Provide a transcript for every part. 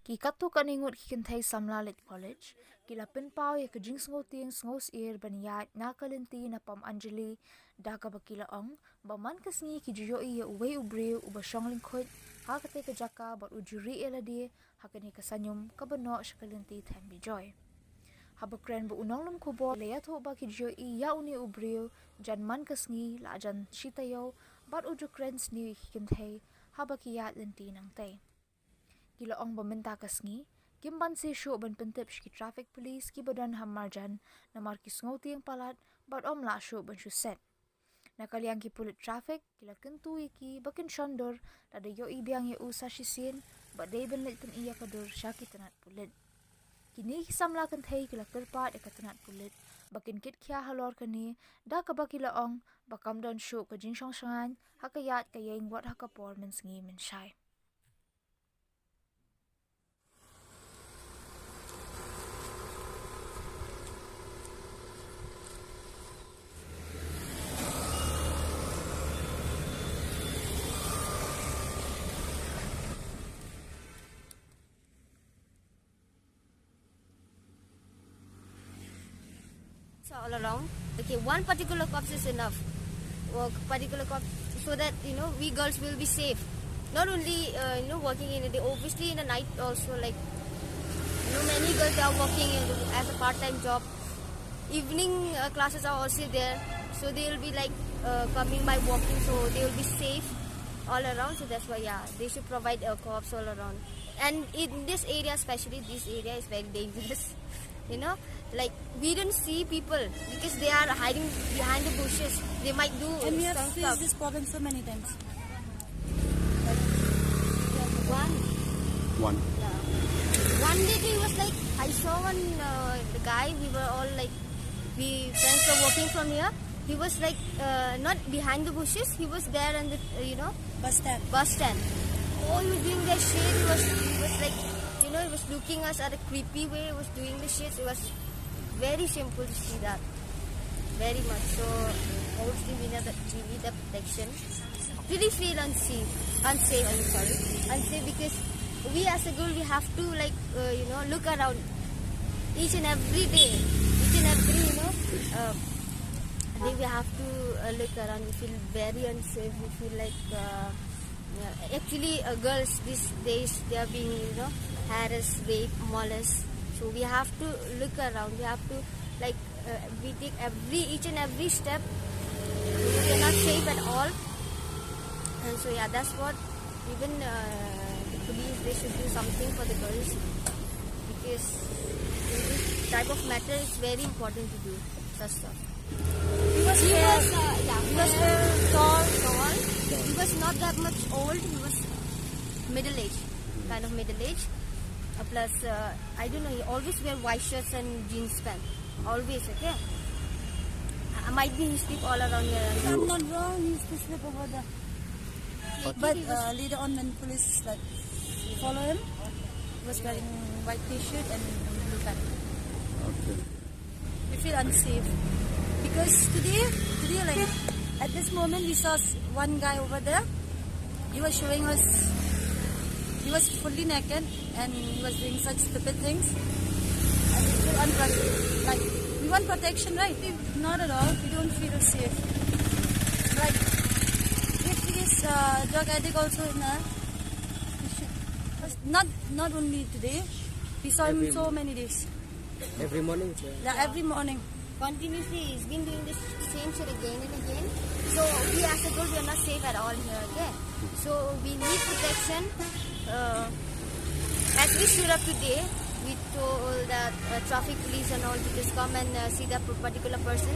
Ki katu kaningut ki Kynthei samlalit college. Ki lapin pao ya ka jing sngo ting sngo ban Iaid na ka Lynti na pam Anjali da ka bakila ong. Ba man kasngi ki Bijoy ya uway Briew uba syong lingkod. Ha kate ka jaka bat ujuri eladi hakani kasanyum kabano siya ka Lynti ten Bijoy. Haba Kren bu unong lum kubo layat ho ba ki Bijoy ya uni Briew jan man kasngi la jan shitayo bat uju Kren sni ki Kynthei haba ki Iaid Lynti nang tay. Kila ong baminta kasngi, kimban si syo ban pentip ki traffic police ki badan hamarjan na markis ngoti ang palat bat la syo ban syo set. Nakaliang ki pulit traffic, kila kentu iki bakin syondor tada yo ibiyang ya usa sisin bat day ban litan iya kadur siya ki tanat pulit. Kini kisamla Kynthei kila kerpat ya katanat pulit, bakin kit kya halor kani da kabakila ong bakam dan syo ka jinsyong syangan hakayat kayeng wat hakapor men sengi men syai. All around. Okay, one particular cops is enough. Particular cops so that we girls will be safe. Not only working in the day, obviously in the night also. Like many girls are working as a part-time job. Evening classes are also there, so they will be like coming by walking, so they will be safe all around. So that's why they should provide cops all around. And in this area, especially this area is very dangerous. Like we don't see people because they are hiding behind the bushes. They might do and we have some faced stuff. this problem so many times. One. Yeah. One day he was like, I saw the guy. We were all like, we friends were walking from here. He was like not behind the bushes. He was there in the Bus stand. Oh, he was doing that shit. He was like. He was looking us at a creepy way. He was doing the shit. It was very simple to see that. Very much. So, obviously, we need the protection. Really feel unsafe because we as a girl, we have to look around each and every day. Each and every, day we have to look around. We feel very unsafe. We feel like, actually, girls these days, they are being, harassed, raped, molested. So we have to look around. We have to we take each and every step. We are not safe at all. And so that's what even the police, they should do something for the girls, because in this type of matter it's very important to do such stuff. He was Tall. He was not that much old. He was middle-aged, kind of middle-aged. Plus, I don't know, he always wear white shirts and jeans pants. Always, okay? Might be he sleep all around here. I'm not wrong, he used to sleep over there. But later on when police follow him, he was wearing white t-shirt and blue pants. Okay. We feel unsafe. Because today at this moment we saw one guy over there. He was showing us, he was fully naked and he was doing such stupid things. And we feel we want protection, right? Not at all. We don't feel safe. If he is drug addict also in there, we should, not only today. We saw him so many days. Every morning? Yeah, every morning. Continuously, he's been doing this same shit again and again. So we as a girl, we are not safe at all here, okay? So we need protection. As we stood up today, we told that traffic police and all to just come and see that particular person.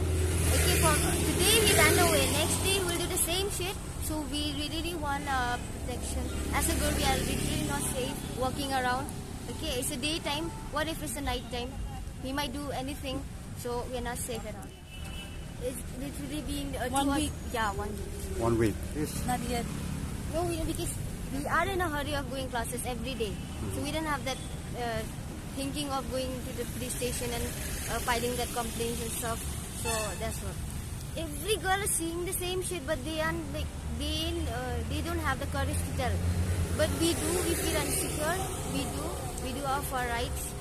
Okay, for today we ran away. Next day we'll do the same shit. So we really want protection. As a girl, we are literally not safe walking around. Okay, it's a daytime. What if it's a night time? He might do anything. So we are not safe at all. It's literally been 1 week. Yeah, 1 week. 1 week. Yes. Not yet. No, because we are in a hurry of going classes every day. So we don't have that thinking of going to the police station and filing that complaints and stuff. So that's what. Every girl is seeing the same shit, but they don't have the courage to tell. But we do. We feel insecure. We do. we do our for rights,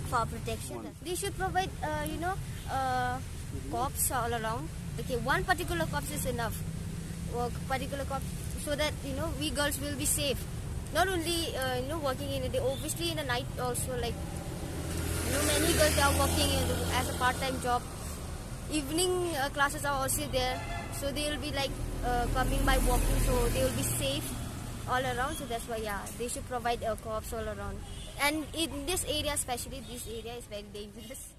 for protection. They should provide, cops all around. Okay, one particular cops is enough. Particular cops, so that we girls will be safe. Not only working in the obviously in the night also, like many girls are working as a part-time job. Evening classes are also there, so they will be like coming by walking, so they will be safe all around. So that's why they should provide cops all around. And in this area, especially this area is very dangerous.